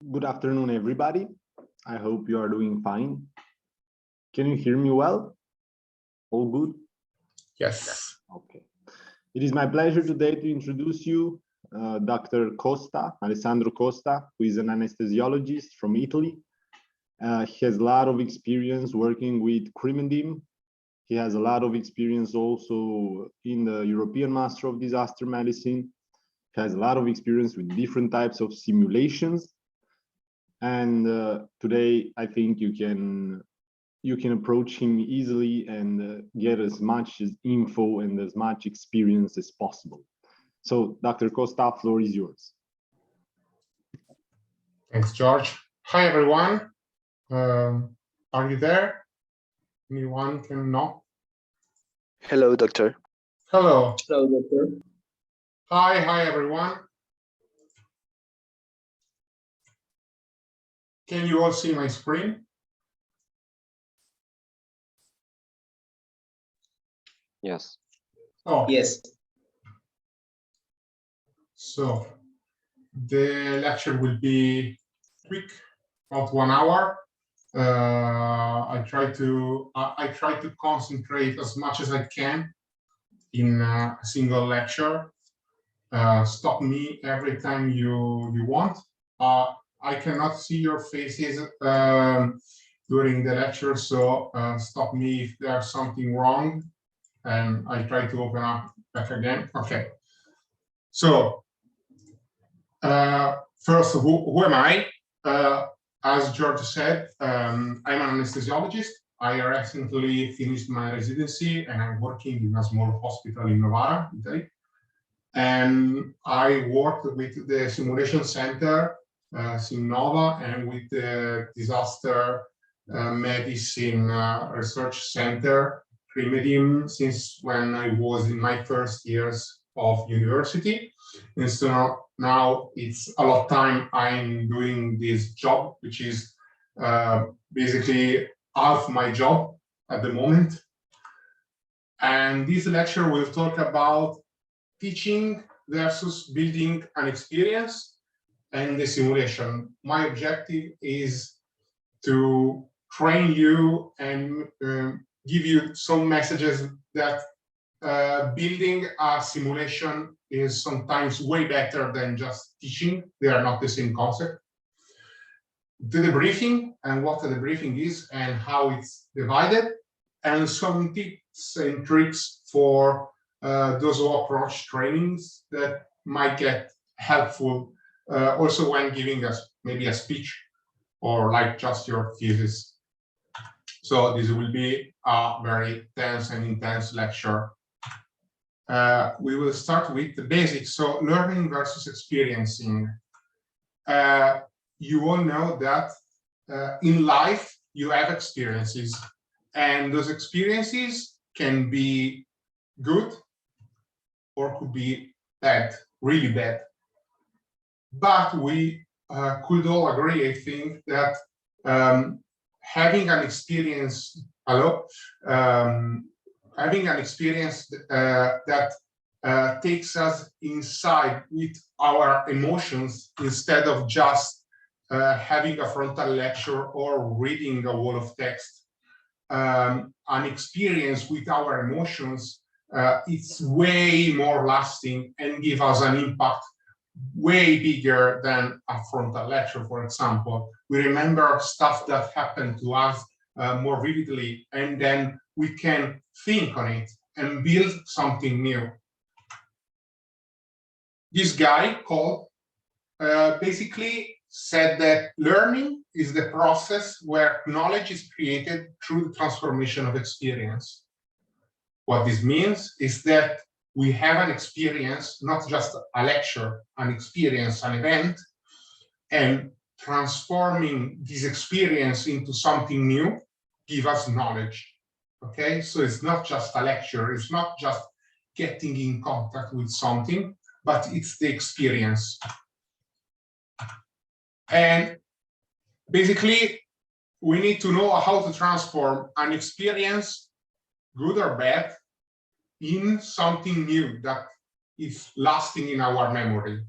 Good afternoon, everybody. I hope you are doing fine. Can you hear me well? All good? Yes. Okay. It is my pleasure today to introduce you Dr. Costa, Alessandro Costa, who is an anesthesiologist from Italy. He has a lot of experience working with Crimendim. He has a lot of experience also in the European Master of Disaster Medicine. He has a lot of experience with different types of simulations. And today, I think you can approach him easily and get as much info and as much experience as possible. So, Dr. Costa, floor is yours. Thanks, George. Hi, everyone. Are you there? Anyone can know? Hello, doctor. Hello. Hello, doctor. Hi, everyone. Can you all see my screen? Yes. Oh, yes. So the lecture will be quick, about 1 hour. I try to concentrate as much as I can in a single lecture. Stop me every time you want. I cannot see your faces during the lecture, so stop me if there's something wrong, and I try to open up back again. Okay. So first, who am I? As George said, I'm an anesthesiologist. I recently finished my residency, and I'm working in a small hospital in Novara, Italy. And I worked with the simulation center, Sinnova, and with the disaster medicine research center, Crimendim, since when I was in my first years of university. And so now it's a lot of time I'm doing this job, which is basically half my job at the moment. And this lecture will talk about teaching versus building an experience and the simulation. My objective is to train you and give you some messages that building a simulation is sometimes way better than just teaching. They are not the same concept. The debriefing and what the debriefing is and how it's divided, and some tips and tricks for those who approach trainings that might get helpful also when giving us maybe a speech or like just your thesis. So this will be a very dense and intense lecture. We will start with the basics. So learning versus experiencing. You all know that in life you have experiences, and those experiences can be good or could be bad, really bad. But we could all agree, I think, that having an experience, having an experience that takes us inside with our emotions instead of just having a frontal lecture or reading a wall of text. An experience with our emotions, it's way more lasting and give us an impact way bigger than a frontal lecture, for example. We remember stuff that happened to us more vividly, and then we can think on it and build something new. This guy called basically said that learning is the process where knowledge is created through the transformation of experience. What this means is that we have an experience, not just a lecture, an experience, an event, and transforming this experience into something new give us knowledge. Okay, so it's not just a lecture, it's not just getting in contact with something, but it's the experience. And basically, we need to know how to transform an experience, good or bad, in something new that is lasting in our memory.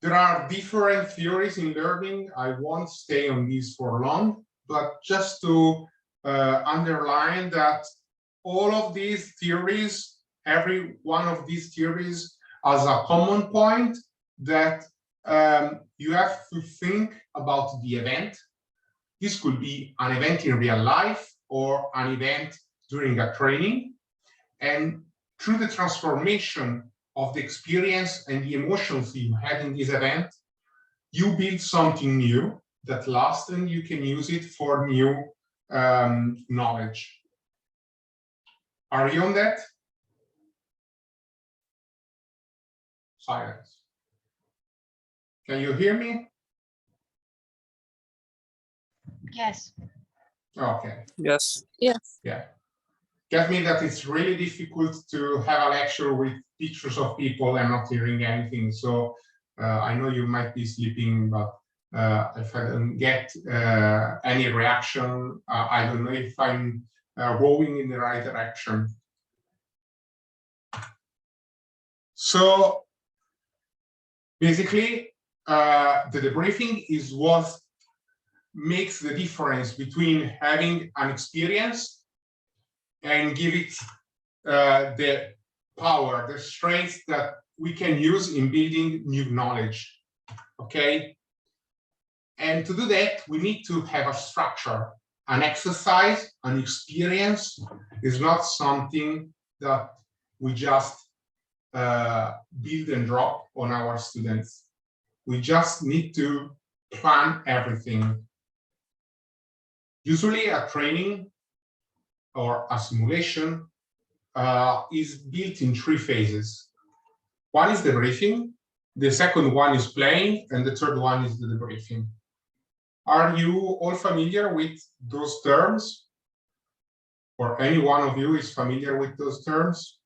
There are different theories in learning. I won't stay on this for long, but just to underline that all of these theories, every one of these theories has a common point that you have to think about the event. This could be an event in real life or an event during a training. And through the transformation of the experience and the emotions you had in this event, you build something new that lasts and you can use it for new knowledge. Are you on that? Silence. Can you hear me? Yes. Okay. Yes. Yes. Yeah. That means that it's really difficult to have a lecture with pictures of people and not hearing anything. So I know you might be sleeping, but if I don't get any reaction, I don't know if I'm going in the right direction. So basically, the debriefing is what makes the difference between having an experience and give it the power, the strength that we can use in building new knowledge. Okay. And to do that, we need to have a structure. An exercise, an experience is not something that we just build and drop on our students. We just need to plan everything. Usually a training or a simulation is built in 3 phases. One is the briefing, the second one is playing, and the third one is the debriefing. Are you all familiar with those terms? Or any one of you is familiar with those terms?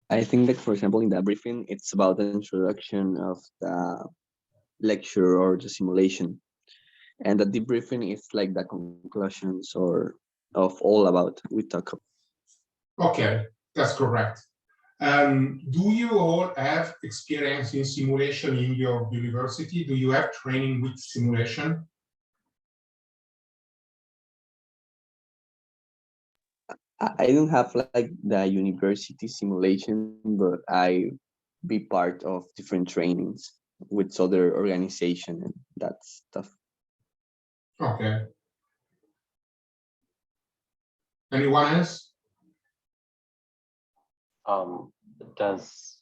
I think that, for example, in the briefing, it's about the introduction of the lecture or the simulation. And the debriefing is like the conclusions or of all about we talk about. Okay, that's correct. Do you all have experience in simulation in your university? Do you have training with simulation? I don't have like the university simulation, but I be part of different trainings with other organization and that stuff. Okay. Anyone else? Does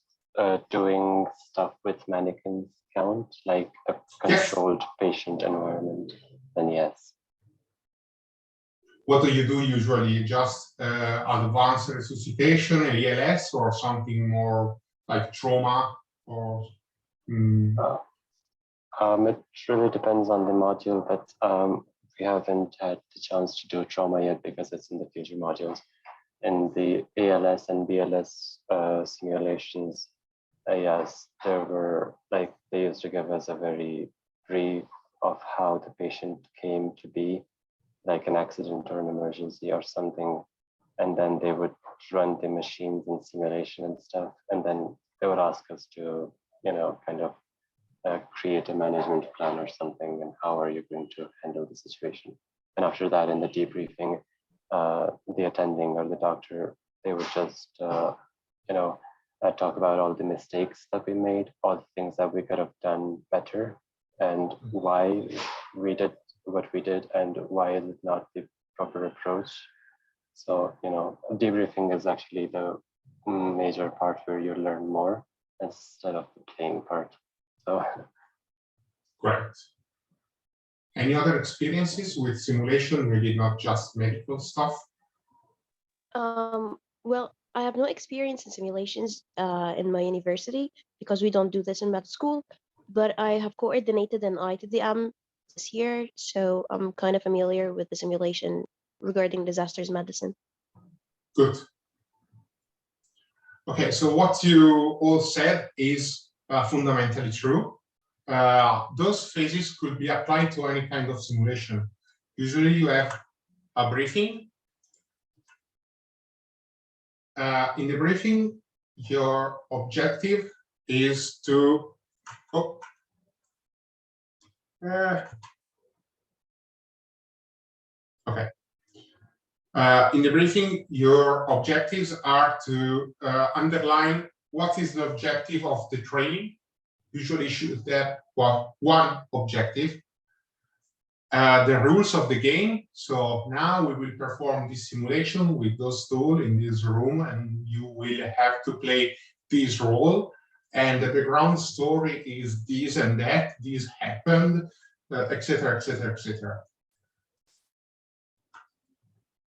doing stuff with mannequins count, like a controlled patient environment? Then yes. What do you do usually? Just advanced resuscitation, ALS, or something more like trauma? Or It really depends on the module, but we haven't had the chance to do trauma yet because it's in the future modules. In the ALS and BLS simulations, yes, there were like they used to give us a very brief of how the patient came to be, like an accident or an emergency or something, and then they would run the machines and simulation and stuff, and then they would ask us to, you know, kind of create a management plan or something, and how are you going to handle the situation. And after that, in the debriefing, the attending or the doctor, they would just, you know, talk about all the mistakes that we made, all the things that we could have done better, and why we did what we did, and why is it not the proper approach. So, you know, debriefing is actually the major part where you learn more instead of the playing part. So, correct. Any other experiences with simulation, maybe not just medical stuff? Well, I have no experience in simulations in my university because we don't do this in med school, but I have coordinated an ITDM this year, so I'm kind of familiar with the simulation regarding disasters medicine. Good. Okay, so what you all said is fundamentally true. Those phases could be applied to any kind of simulation. Usually you have a briefing. In the briefing, your objective is to, okay. In the briefing, your objectives are to underline what is the objective of the training. Usually should have one objective. The rules of the game. So now we will perform this simulation with those tools in this room, and you will have to play this role. And the background story is this and that, this happened, etc., etc., etc.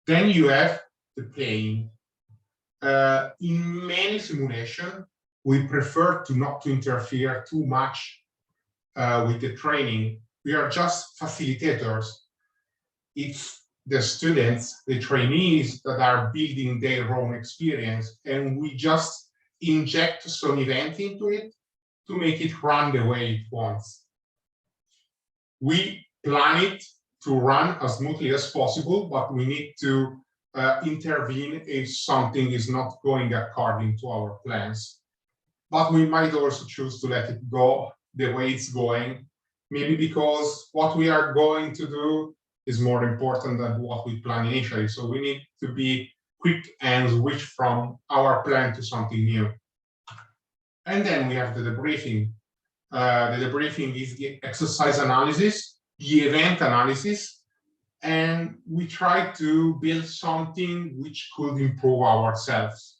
Then you have the playing. In many simulations, we prefer to not to interfere too much with the training. We are just facilitators. It's the students, the trainees that are building their own experience, and we just inject some event into it to make it run the way it wants. We plan it to run as smoothly as possible, but we need to intervene if something is not going according to our plans. But we might also choose to let it go the way it's going, maybe because what we are going to do is more important than what we planned initially. So we need to be quick and switch from our plan to something new. And then we have the debriefing. The debriefing is the exercise analysis, the event analysis, and we try to build something which could improve ourselves.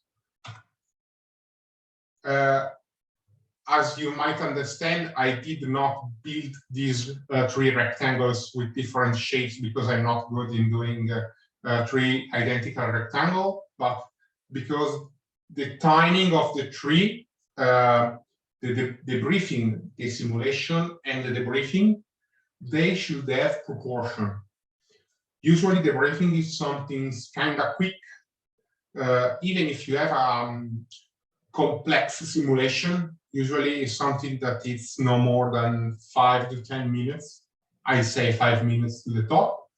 As you might understand, I did not build these 3 rectangles with different shapes because I'm not good in doing 3 identical rectangles, but because the timing of the 3, the debriefing, the simulation, and the debriefing, they should have proportion. Usually the debriefing is something kind of quick, even if you have a complex simulation. Usually it's something that it's no more than 5 to 10 minutes. I say 5 minutes to the top.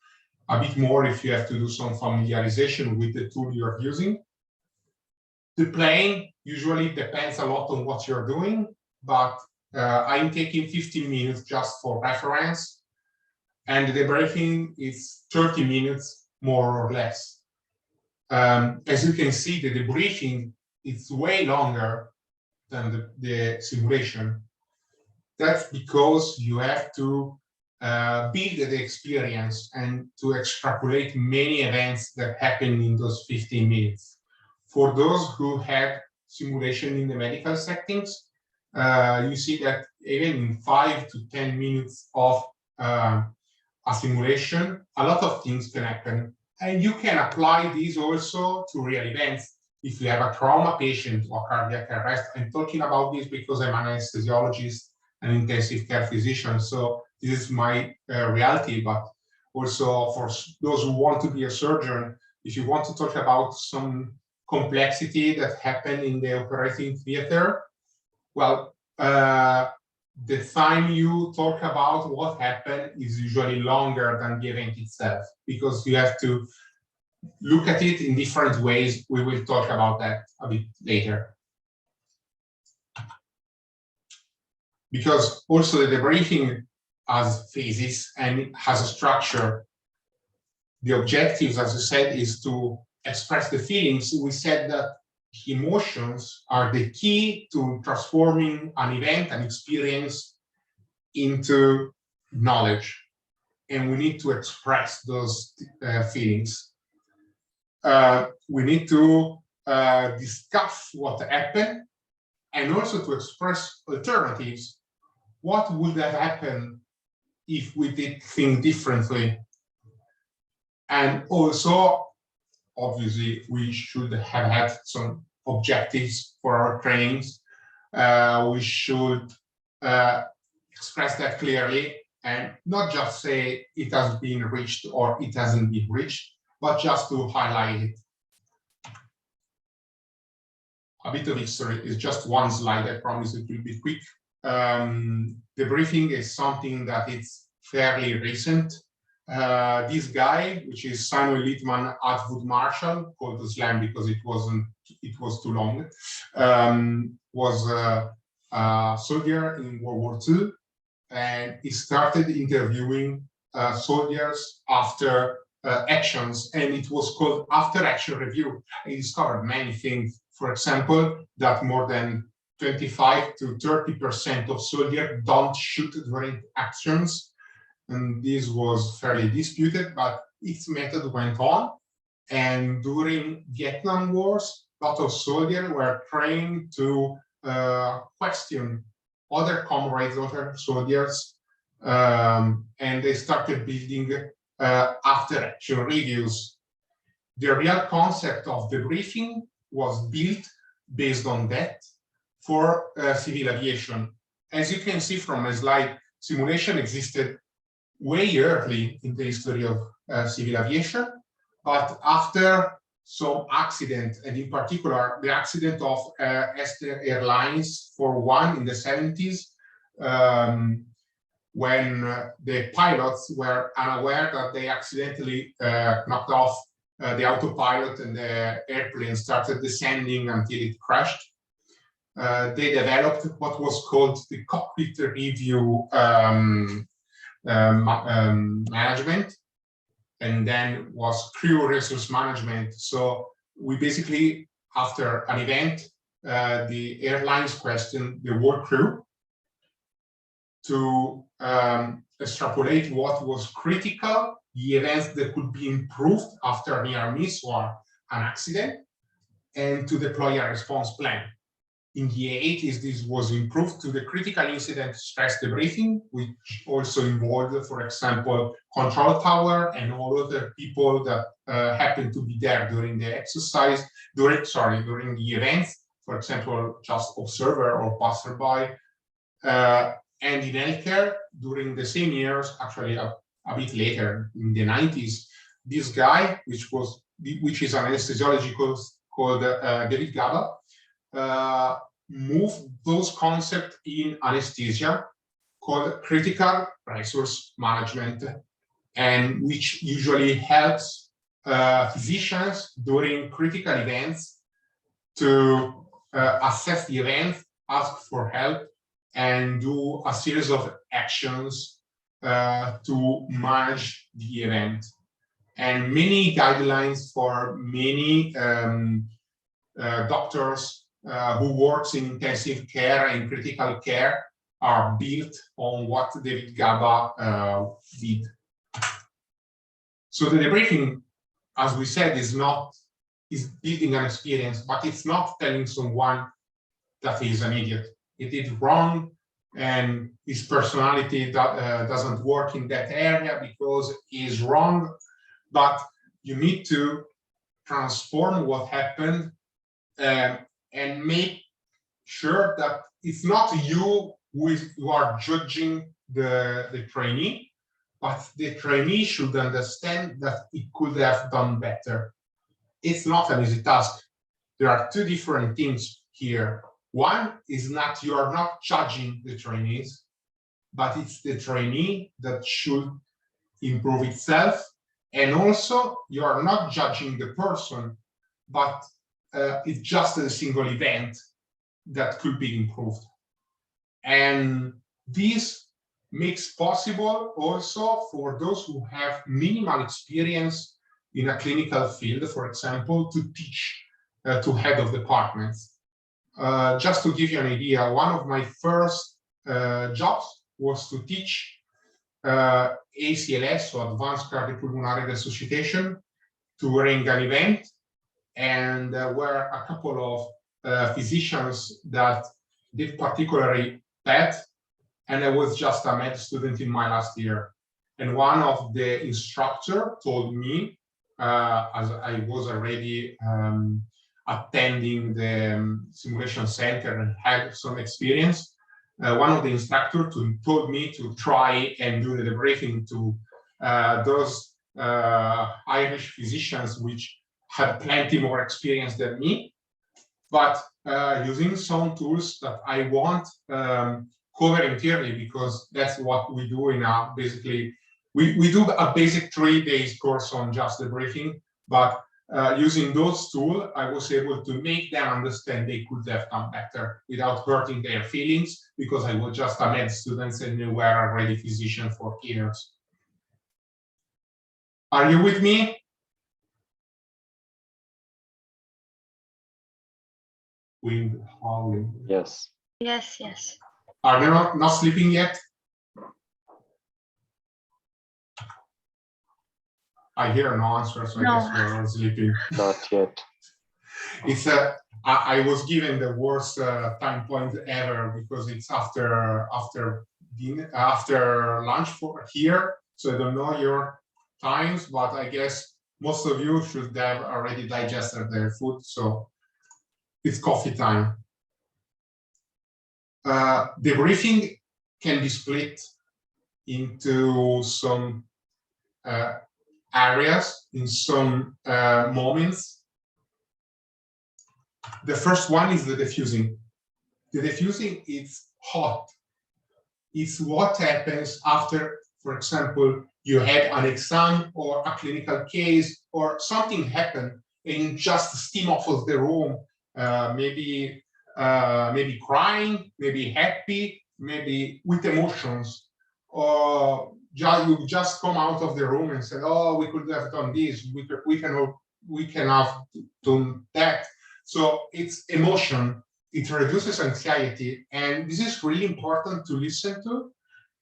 A bit more if you have to do some familiarization with the tool you're using. The playing usually depends a lot on what you're doing, but I'm taking 15 minutes just for reference. And the debriefing is 30 minutes, more or less. As you can see, the debriefing is way longer than the simulation. That's because you have to build the experience and to extrapolate many events that happen in those 15 minutes. For those who have simulation in the medical settings, you see that even in 5 to 10 minutes of a simulation, a lot of things can happen. And you can apply these also to real events. If you have a trauma patient or cardiac arrest, I'm talking about this because I'm an anesthesiologist and intensive care physician, so this is my reality. But also for those who want to be a surgeon, if you want to talk about some complexity that happened in the operating theater, well, the time you talk about what happened is usually longer than the event itself, because you have to look at it in different ways. We will talk about that a bit later. Because also the debriefing has phases and has a structure. The objectives, as I said, is to express the feelings. We said that emotions are the key to transforming an event, an experience, into knowledge. And we need to express those feelings. We need to discuss what happened and also to express alternatives. What would have happened if we did things differently? And also, obviously, we should have had some objectives for our trainings. We should express that clearly and not just say it has been reached or it hasn't been reached, but just to highlight it. A bit of history is just one slide. I promise it will be quick. Debriefing is something that is fairly recent. This guy, which is Simon Littman, Atwood Marshall, called the slam because it was too long. was a soldier in World War II, and he started interviewing soldiers after actions, and it was called after action review. He discovered many things. For example, that more than 25 to 30% of soldiers don't shoot during actions, and this was fairly disputed, but its method went on. And during Vietnam Wars, a lot of soldiers were trained to question other comrades, other soldiers, and they started building after-action reviews. The real concept of debriefing was built based on that for civil aviation. As you can see from my slide, simulation existed way early in the history of civil aviation, but after some accident, and in particular the accident of Esther Airlines for one in the 70s, when the pilots were unaware that they accidentally knocked off the autopilot and the airplane started descending until it crashed. They developed what was called the cockpit review management, and then was crew resource management. So we basically, after an event, the airlines questioned the whole crew to extrapolate what was critical, the events that could be improved after a near miss or an accident, and to deploy a response plan. In the 80s, this was improved to the critical incident stress debriefing, which also involved, for example, control tower and all other people that happened to be there during the exercise, during the events, for example, just observer or passerby. And in healthcare, during the same years, actually a bit later, in the 90s, this guy, which is an anesthesiologist called David Gaba, moved those concepts in anesthesia called critical resource management, and which usually helps physicians during critical events to assess the event, ask for help, and do a series of actions to manage the event. And many guidelines for many doctors who works in intensive care and critical care are built on what David Gaba did. So the debriefing, as we said, is building an experience, but it's not telling someone that he is an idiot. He did wrong, and his personality doesn't work in that area because he is wrong. But you need to transform what happened and make sure that it's not you who are judging the trainee, but the trainee should understand that it could have done better. It's not an easy task. There are two different things here. One is that you are not judging the trainees, but it's the trainee that should improve itself. And also, you are not judging the person, but it's just a single event that could be improved. And this makes possible also for those who have minimal experience in a clinical field, for example, to teach to head of departments. Just to give you an idea, one of my first jobs was to teach ACLS, so Advanced Cardiopulmonary Resuscitation, during an event, and there were a couple of physicians that did particularly bad, and I was just a med student in my last year. And one of the instructor told me, as I was already attending the simulation center and had some experience, one of the instructors told me to try and do the debriefing to those Irish physicians which had plenty more experience than me, but using some tools that I won't cover entirely, because that's what we do in our, basically, we do a basic 3 days course on just debriefing, but using those tools, I was able to make them understand they could have done better without hurting their feelings, because I was just a med student and they were already physician for years. Are you with me? Wind howling. Yes. Yes, yes. Are they not sleeping yet? I hear no answer, so No. I guess we're all sleeping. Not yet. It's I was given the worst time point ever, because it's after dinner, after lunch for here. So I don't know your times, but I guess most of you should have already digested their food. So it's coffee time. Debriefing can be split into some areas, in some moments. The first one is the diffusing. The diffusing is hot. It's what happens after, for example, you had an exam or a clinical case, or something happened and you just steam off of the room, maybe crying, maybe happy, maybe with emotions, or you just come out of the room and said, "Oh, we could have done this. We can have done that." So it's emotion. It reduces anxiety, and this is really important to listen to,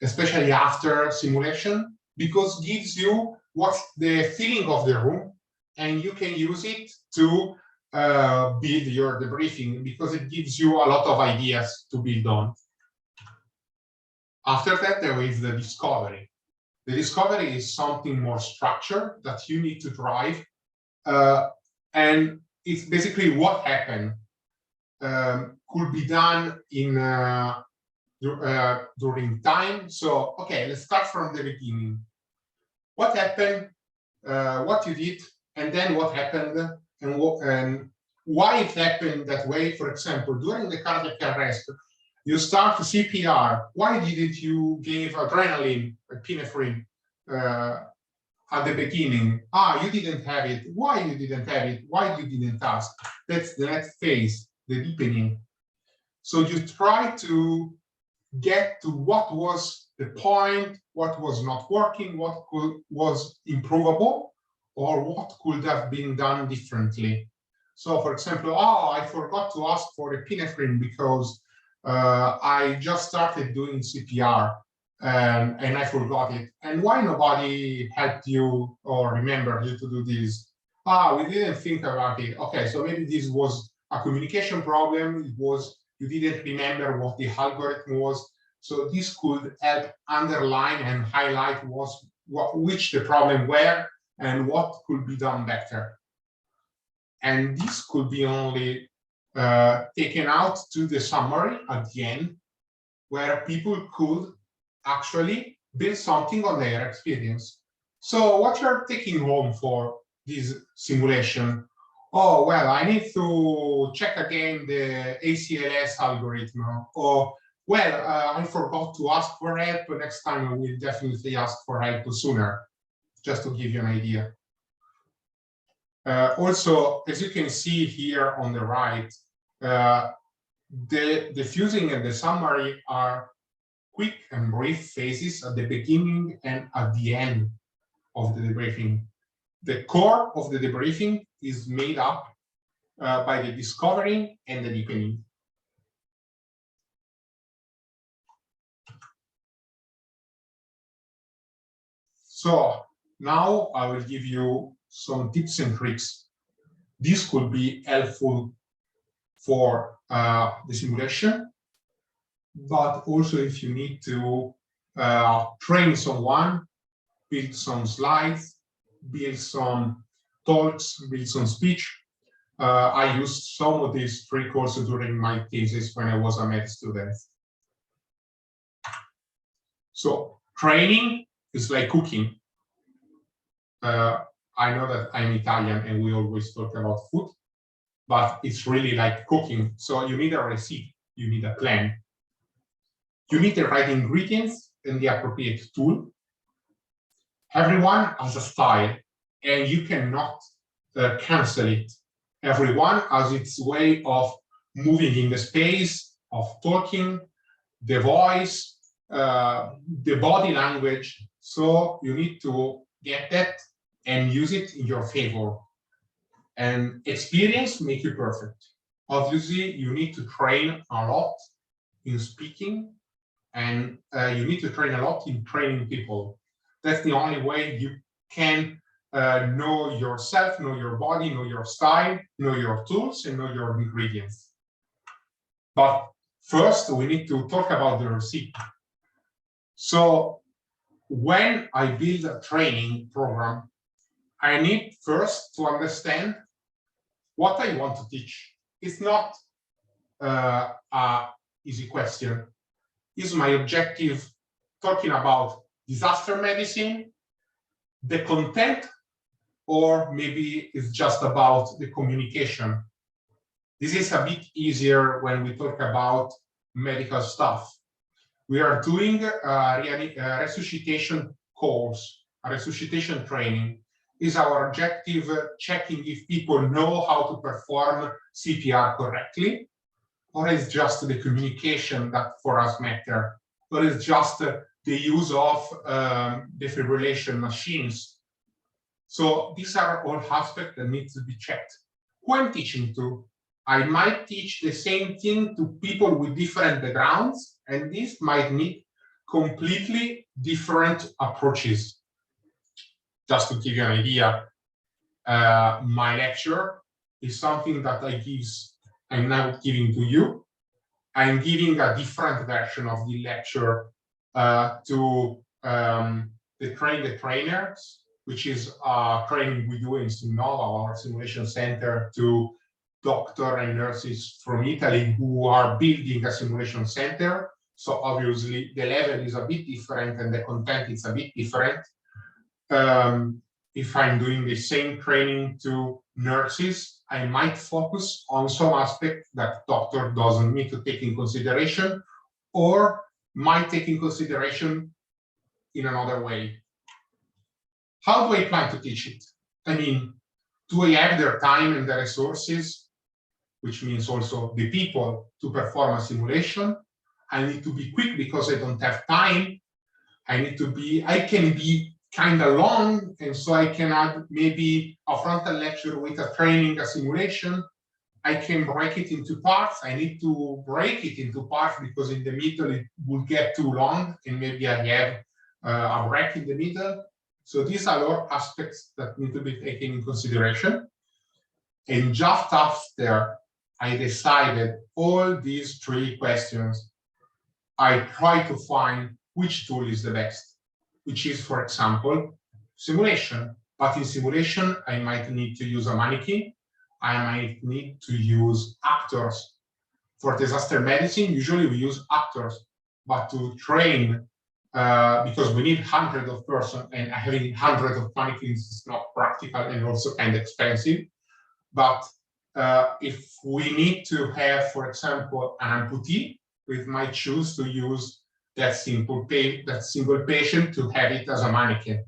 especially after simulation, because it gives you what's the feeling of the room, and you can use it to build your debriefing, because it gives you a lot of ideas to build on. After that, there is the discovery. The discovery is something more structured that you need to drive, and it's basically what happened. Could be done in during time. So, okay, let's start from the beginning. What happened, what you did, and then what happened, and why it happened that way. For example, during the cardiac arrest, you start to CPR. Why didn't you give adrenaline, epinephrine, at the beginning? You didn't have it. Why you didn't have it? Why you didn't ask? That's the next phase, the deepening. So you try to get to what was the point, what was not working, what was improvable, or what could have been done differently. So, for example, I forgot to ask for epinephrine because I just started doing CPR and I forgot it. And why nobody helped you or remembered you to do this? We didn't think about it. Okay, so maybe this was a communication problem. It was you didn't remember what the algorithm was. So this could help underline and highlight which the problem were and what could be done better. And this could be only taken out to the summary at the end, where people could actually build something on their experience. So what you're taking home for this simulation? Oh, well, I need to check again the ACLS algorithm. Or, well, I forgot to ask for help. Next time I will definitely ask for help sooner, just to give you an idea. Also, as you can see here on the right, the diffusing and the summary are quick and brief phases at the beginning and at the end of the debriefing. The core of the debriefing is made up by the discovering and the deepening. So now I will give you some tips and tricks. This could be helpful for the simulation, but also if you need to train someone, build some slides, build some talks, build some speech. I used some of these tricks also during my thesis when I was a med student. So training is like cooking. I know that I'm Italian and we always talk about food, but it's really like cooking. So you need a recipe, you need a plan. You need the right ingredients and the appropriate tool. Everyone has a style, and you cannot cancel it. Everyone has its way of moving in the space, of talking, the voice, the body language. So you need to get that and use it in your favor. And experience make you perfect. Obviously, you need to train a lot in speaking, and you need to train a lot in training people. That's the only way you can know yourself, know your body, know your style, know your tools, and know your ingredients. But first, we need to talk about the recipe. So when I build a training program, I need first to understand what I want to teach. It's not an easy question. Is my objective talking about disaster medicine, the content, or maybe it's just about the communication? This is a bit easier when we talk about medical stuff. We are doing a resuscitation course, a resuscitation training. Is our objective checking if people know how to perform CPR correctly? Or is just the communication that for us matter? Or is just the use of defibrillation machines? So these are all aspects that need to be checked. Who I'm teaching to? I might teach the same thing to people with different backgrounds, and this might need completely different approaches. Just to give you an idea, my lecture is something that I'm now giving to you. I'm giving a different version of the lecture to the trainers, which is training we do in Sinnova, our simulation center, to doctors and nurses from Italy who are building a simulation center. So obviously the level is a bit different and the content is a bit different. If I'm doing the same training to nurses, I might focus on some aspect that doctor doesn't need to take in consideration, or might take in consideration in another way. How do I plan to teach it? I mean, do I have the time and the resources, which means also the people, to perform a simulation? I need to be quick because I don't have time. I can be kind of long, and so I can add maybe a frontal lecture with a training, a simulation. I can break it into parts. I need to break it into parts because in the middle it will get too long, and maybe I have a break in the middle. So these are all aspects that need to be taken in consideration. And just after I decided all these three questions, I try to find which tool is the best, which is, for example, simulation. But in simulation, I might need to use a mannequin. I might need to use actors. For disaster medicine, usually we use actors, but to train, because we need hundreds of persons, and having hundreds of mannequins is not practical and also kind of expensive. But if we need to have, for example, an amputee, we might choose to use that single patient to have it as a mannequin,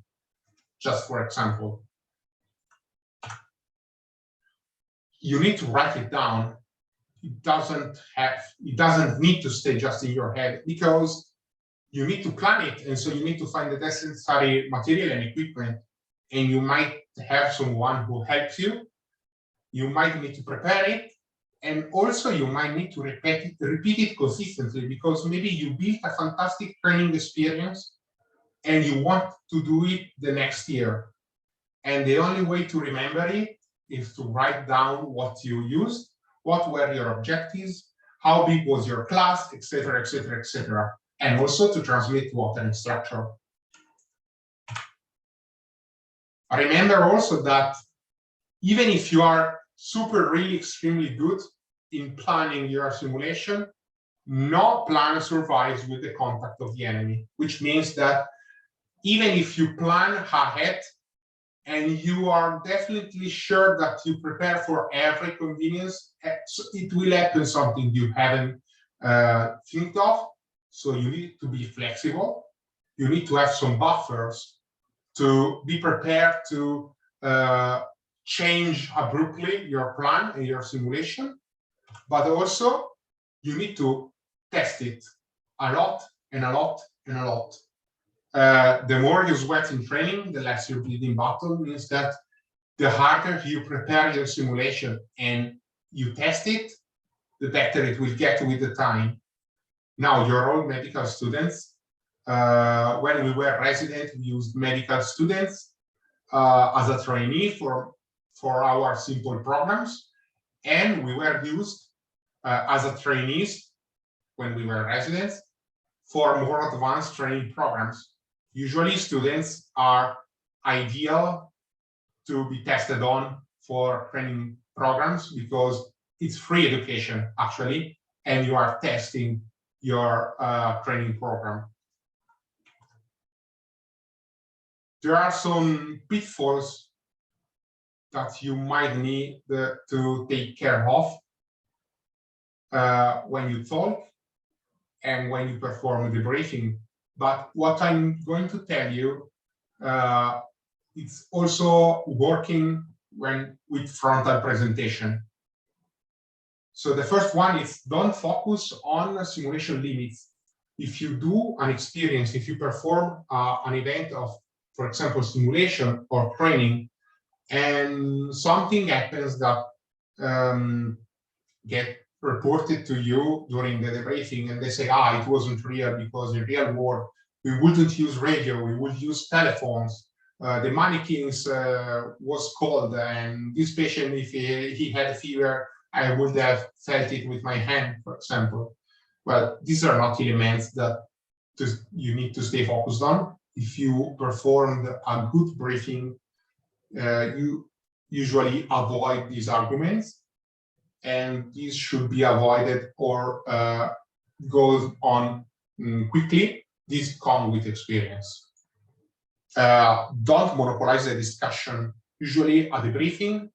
just for example. You need to write it down. It doesn't need to stay just in your head, because you need to plan it, and so you need to find the necessary material and equipment, and you might have someone who helps you. You might need to prepare it, and also you might need to repeat it consistently, because maybe you built a fantastic training experience and you want to do it the next year. And the only way to remember it is to write down what you used, what were your objectives, how big was your class, etc., etc., etc., and also to transmit to an instructor. Remember also that even if you are really extremely good in planning your simulation, no plan survives with the contact of the enemy, which means that even if you plan ahead and you are definitely sure that you prepare for every convenience, it will happen something you haven't think of. So you need to be flexible. You need to have some buffers to be prepared to change abruptly your plan and your simulation, but also you need to test it a lot and a lot and a lot. The more you sweat in training, the less you bleed in battle, means that the harder you prepare your simulation and you test it, the better it will get with the time. Now, you're all medical students. When we were resident, we used medical students as a trainee for our simple programs, and we were used as a trainees when we were residents for more advanced training programs. Usually, students are ideal to be tested on for training programs because it's free education, actually, and you are testing your training program. There are some pitfalls that you might need to take care of when you talk and when you perform debriefing. But what I'm going to tell you, it's also working with frontal presentation. So the first one is don't focus on simulation limits. If you do an experience, if you perform an event of, for example, simulation or training, and something happens that get reported to you during the debriefing, and they say, it wasn't real because in real world, we wouldn't use radio, we would use telephones. The mannequins was cold, and this patient, if he had a fever, I would have felt it with my hand, for example. Well, these are not elements that you need to stay focused on. If you performed a good briefing, you usually avoid these arguments, and these should be avoided or goes on quickly. These come with experience. Don't monopolize the discussion. Usually at the briefing,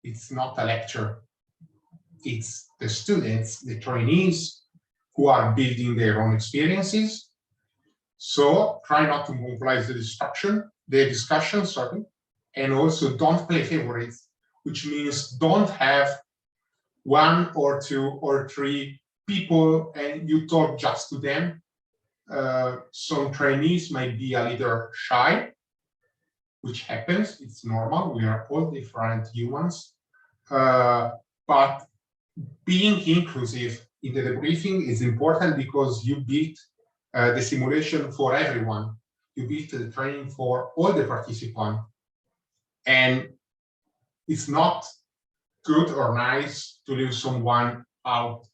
it's not a lecture. It's the students, the trainees, who are building their own experiences. So try not to monopolize the discussion, and also don't play favorites, which means don't have one or two or three people and you talk just to them. Some trainees might be a little shy, which happens, it's normal, we are all different humans. But being inclusive in the debriefing is important because you build the simulation for everyone. You build the training for all the participants. And it's not good or nice to leave someone out.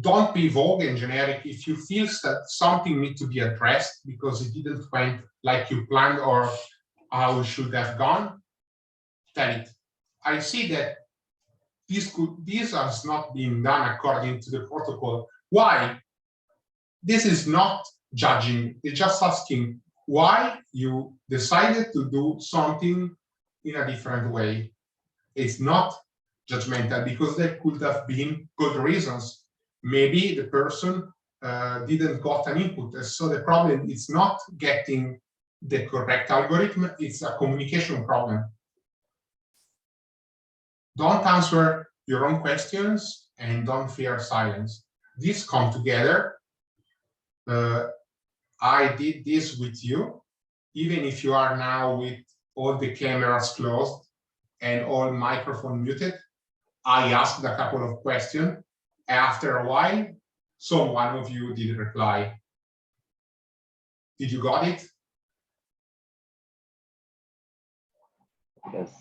Don't be vague and generic. If you feel that something needs to be addressed because it didn't went like you planned or how it should have gone, tell it. I see that this has not been done according to the protocol. Why? This is not judging. It's just asking why you decided to do something in a different way. It's not judgmental because there could have been good reasons. Maybe the person didn't got an input. So the problem is not getting the correct algorithm, it's a communication problem. Don't answer your own questions and don't fear silence. These come together. I did this with you, even if you are now with all the cameras closed and all microphone muted. I asked a couple of questions. After a while, one of you did reply. Did you got it? Yes.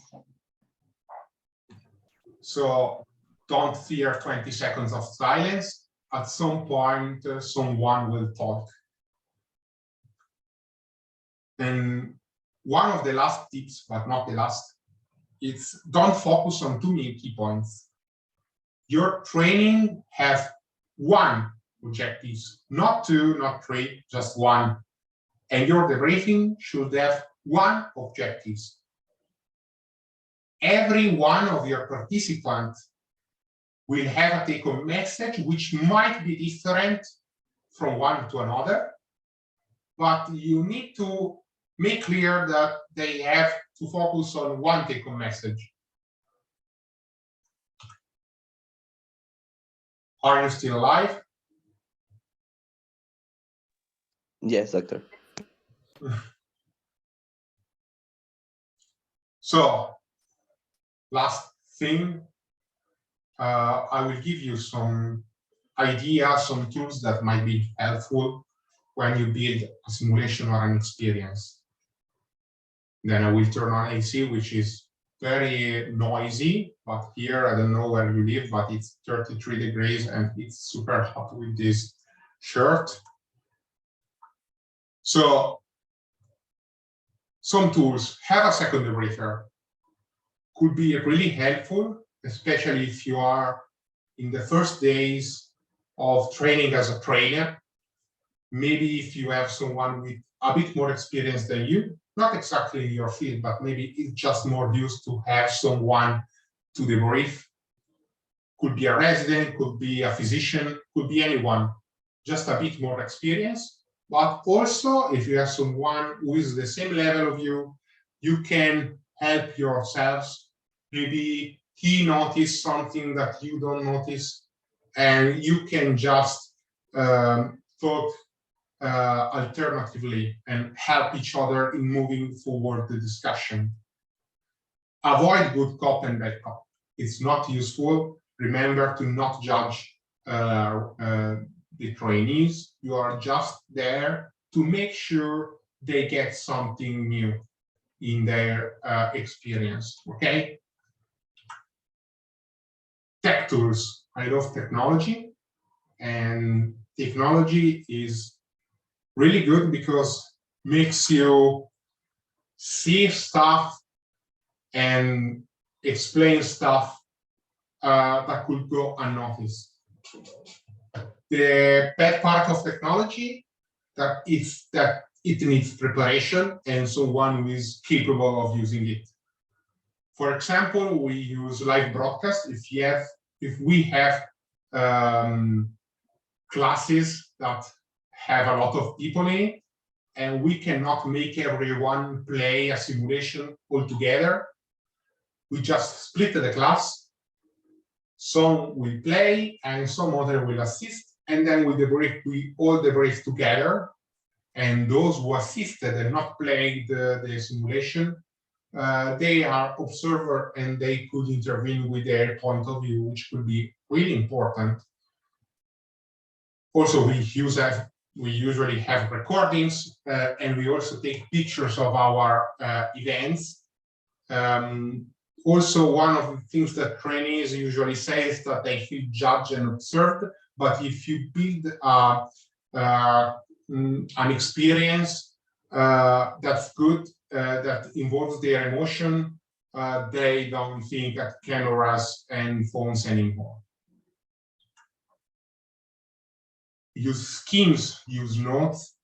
So don't fear 20 seconds of silence. At some point, someone will talk. And one of the last tips, but not the last, it's don't focus on too many key points. Your training has one objective, not two, not three, just one. And your debriefing should have one objective. Every one of your participants will have a take-home message which might be different from one to another, but you need to make clear that they have to focus on one take-home message. Are you still alive? Yes, doctor. So, last thing, I will give you some ideas, some tools that might be helpful when you build a simulation or an experience. Then I will turn on AC, which is very noisy, but here, I don't know where you live, but it's 33 degrees and it's super hot with this shirt. So, some tools, have a second debriefer, could be really helpful, especially if you are in the first days of training as a trainer. Maybe if you have someone with a bit more experience than you, not exactly in your field, but maybe it's just more used to have someone to debrief. Could be a resident, could be a physician, could be anyone, just a bit more experience. But also, if you have someone who is the same level of you, you can help yourselves. Maybe he noticed something that you don't notice, and you can just talk alternatively and help each other in moving forward the discussion. Avoid good cop and bad cop. It's not useful. Remember to not judge the trainees. You are just there to make sure they get something new in their experience, okay? Tech tools. I love technology, and technology is really good because makes you see stuff and explain stuff that could go unnoticed. The bad part of technology that it needs preparation and someone who is capable of using it. For example, we use live broadcast. If we have classes that have a lot of people in it, and we cannot make everyone play a simulation all together, we just split the class. Some will play and some other will assist, and then we all debrief together. And those who assisted and not played the simulation, they are observer and they could intervene with their point of view, which could be really important. Also, we usually have recordings, and we also take pictures of our events. Also, one of the things that trainees usually say is that they feel judged and observed. But if you build an experience that's good, that involves their emotion, they don't think at cameras and phones anymore. Use schemes, use notes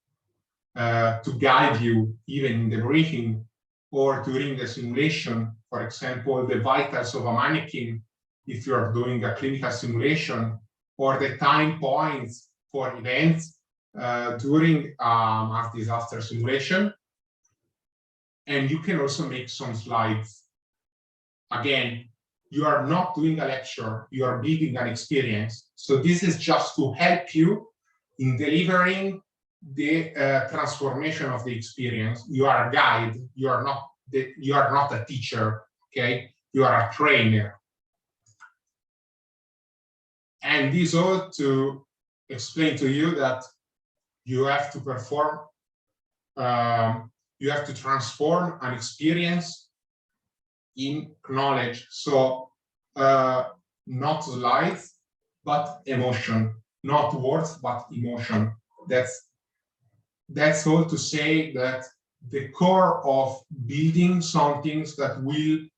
to guide you even in the briefing or during the simulation. For example, the vitals of a mannequin, if you are doing a clinical simulation, or the time points for events during mass disaster simulation. And you can also make some slides. Again, you are not doing a lecture, you are building an experience. So this is just to help you in delivering the transformation of the experience. You are a guide, you are not a teacher, okay? You are a trainer. And this all to explain to you that you have to perform, you have to transform an experience in knowledge. So not slides, but emotion, not words, but emotion. That's all to say that the core of building some things that will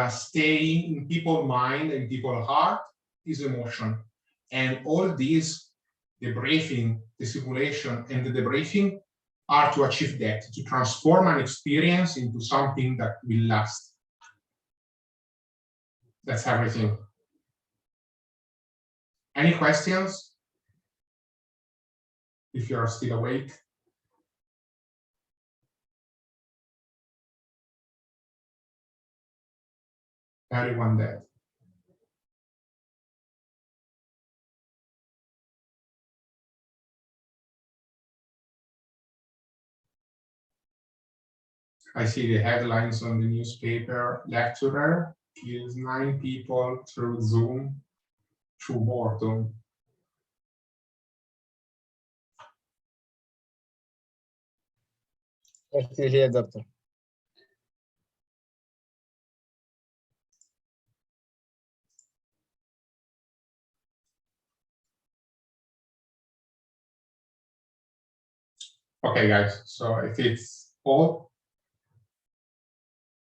stay in people's mind and people's heart is emotion. And all these, the briefing, the simulation, and the debriefing are to achieve that, to transform an experience into something that will last. That's everything. Any questions? If you are still awake. everyone dead. I see the headlines on the newspaper. Lecturer kills 9 people through Zoom, through boredom. Thank you here, doctor. Okay, guys, so if it's all,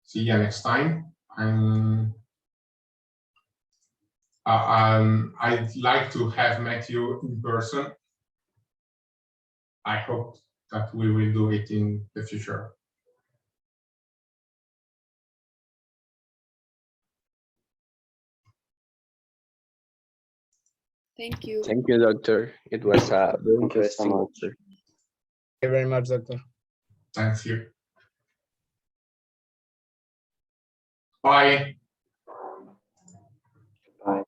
see you next time. I'd like to have met you in person. I hope that we will do it in the future. Thank you. Thank you, doctor. It was a very Thank you so interesting much. lecture. Thank you very much, doctor. Thank you. Bye. Bye.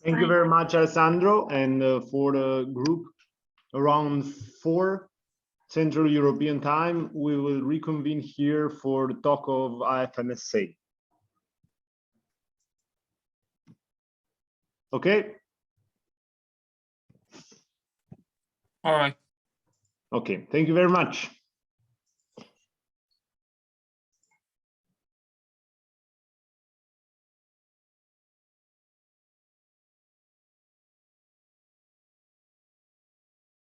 Thank you very much, Alessandro. And for the group around 4 Central European time, we will reconvene here for the talk of IFMSA. Okay? All right. Okay, thank you very much.